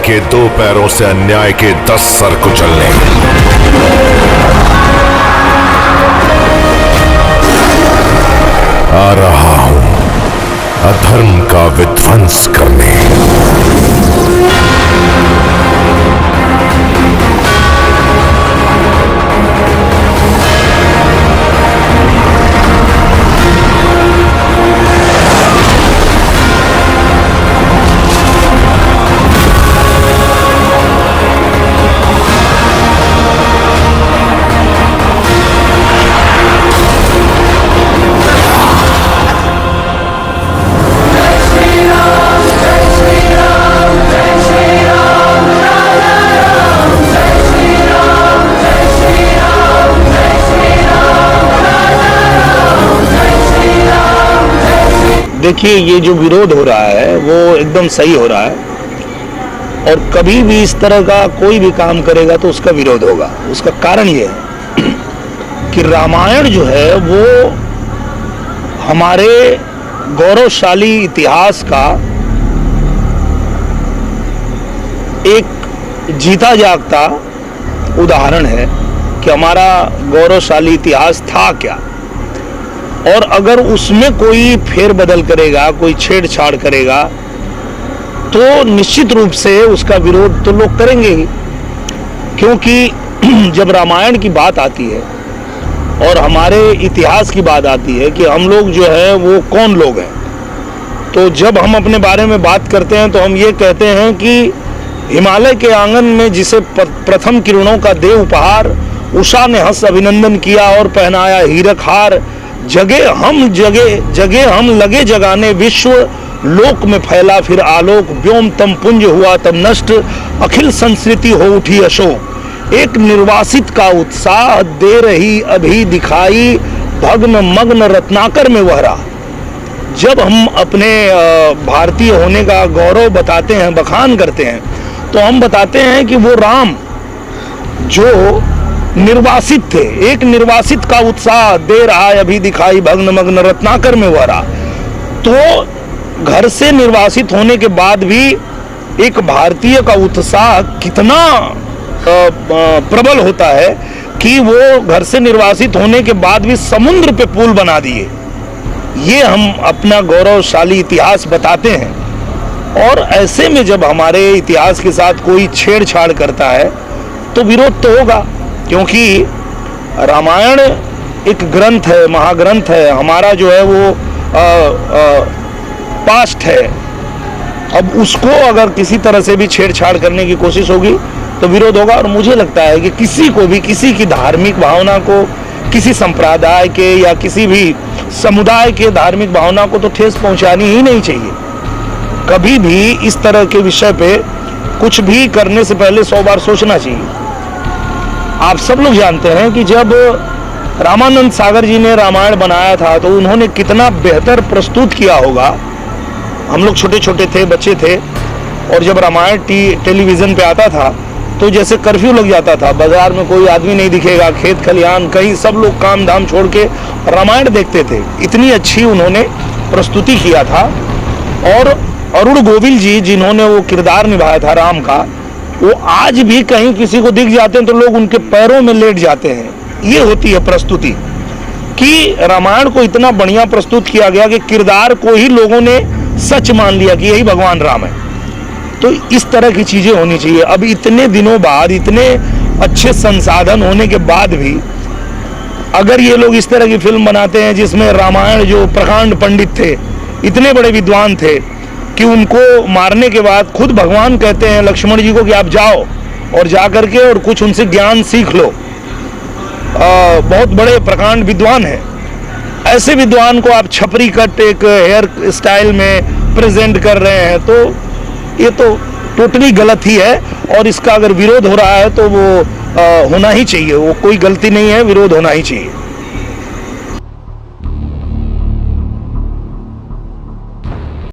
के 2 पैरों से अन्याय के 10 सर कुचलने। आ रहा हूं अधर्म का विध्वंस करने। देखिए, ये जो विरोध हो रहा है वो एकदम सही हो रहा है और कभी भी इस तरह का कोई भी काम करेगा तो उसका विरोध होगा। उसका कारण ये है कि रामायण जो है वो हमारे गौरवशाली इतिहास का एक जीता जागता उदाहरण है कि हमारा गौरवशाली इतिहास था क्या, और अगर उसमें कोई फेरबदल करेगा, कोई छेड़छाड़ करेगा तो निश्चित रूप से उसका विरोध तो लोग करेंगे ही। क्योंकि जब रामायण की बात आती है और हमारे इतिहास की बात आती है कि हम लोग जो है वो कौन लोग हैं, तो जब हम अपने बारे में बात करते हैं तो हम ये कहते हैं कि हिमालय के आंगन में जिसे प्रथम किरणों का दे उपहार, उषा ने हंस अभिनंदन किया और पहनाया हीरक हार, जगे हम लगे जगाने, विश्व लोक में फैला फिर आलोक, व्योम तम पुंज हुआ तब नष्ट, अखिल संस्कृति हो उठी अशोक, एक निर्वासित का उत्साह दे रही अभी दिखाई, भग्न मग्न रत्नाकर में वहरा। जब हम अपने भारतीय होने का गौरव बताते हैं, बखान करते हैं, तो हम बताते हैं कि वो राम जो निर्वासित थे, एक निर्वासित का उत्साह दे रहा है अभी दिखाई, भग्न मग्न रत्नाकर में वरा। तो घर से निर्वासित होने के बाद भी एक भारतीय का उत्साह कितना प्रबल होता है कि वो घर से निर्वासित होने के बाद भी समुद्र पे पुल बना दिए। ये हम अपना गौरवशाली इतिहास बताते हैं और ऐसे में जब हमारे इतिहास के साथ कोई छेड़छाड़ करता है तो विरोध तो होगा, क्योंकि रामायण एक ग्रंथ है, महाग्रंथ है, हमारा जो है वो पास्ट है। अब उसको अगर किसी तरह से भी छेड़छाड़ करने की कोशिश होगी तो विरोध होगा। और मुझे लगता है कि किसी को भी किसी की धार्मिक भावना को, किसी संप्रदाय के या किसी भी समुदाय के धार्मिक भावना को तो ठेस पहुंचानी ही नहीं चाहिए। कभी भी इस तरह के विषय पे कुछ भी करने से पहले 100 बार सोचना चाहिए। आप सब लोग जानते हैं कि जब रामानंद सागर जी ने रामायण बनाया था तो उन्होंने कितना बेहतर प्रस्तुत किया होगा। हम लोग छोटे छोटे थे, बच्चे थे, और जब रामायण टेलीविजन पे आता था तो जैसे कर्फ्यू लग जाता था, बाजार में कोई आदमी नहीं दिखेगा, खेत खलिहान कहीं, सब लोग काम धाम छोड़ के रामायण देखते थे। इतनी अच्छी उन्होंने प्रस्तुति किया था। और अरुण गोविल जी जिन्होंने वो किरदार निभाया था राम का, वो आज भी कहीं किसी को दिख जाते हैं तो लोग उनके पैरों में लेट जाते हैं। ये होती है प्रस्तुति कि रामायण को इतना बढ़िया प्रस्तुत किया गया कि किरदार को ही लोगों ने सच मान लिया कि यही भगवान राम है। तो इस तरह की चीजें होनी चाहिए। अब इतने दिनों बाद, इतने अच्छे संसाधन होने के बाद भी अगर ये लोग इस तरह की फिल्म बनाते हैं जिसमें रामायण जो प्रकांड पंडित थे, इतने बड़े विद्वान थे कि उनको मारने के बाद खुद भगवान कहते हैं लक्ष्मण जी को कि आप जाओ और जा करके और कुछ उनसे ज्ञान सीख लो, बहुत बड़े प्रकांड विद्वान हैं, ऐसे विद्वान को आप छपरी कट एक हेयर स्टाइल में प्रेजेंट कर रहे हैं, तो ये तो टोटली गलत ही है। और इसका अगर विरोध हो रहा है तो वो होना ही चाहिए, वो कोई गलती नहीं है, विरोध होना ही चाहिए।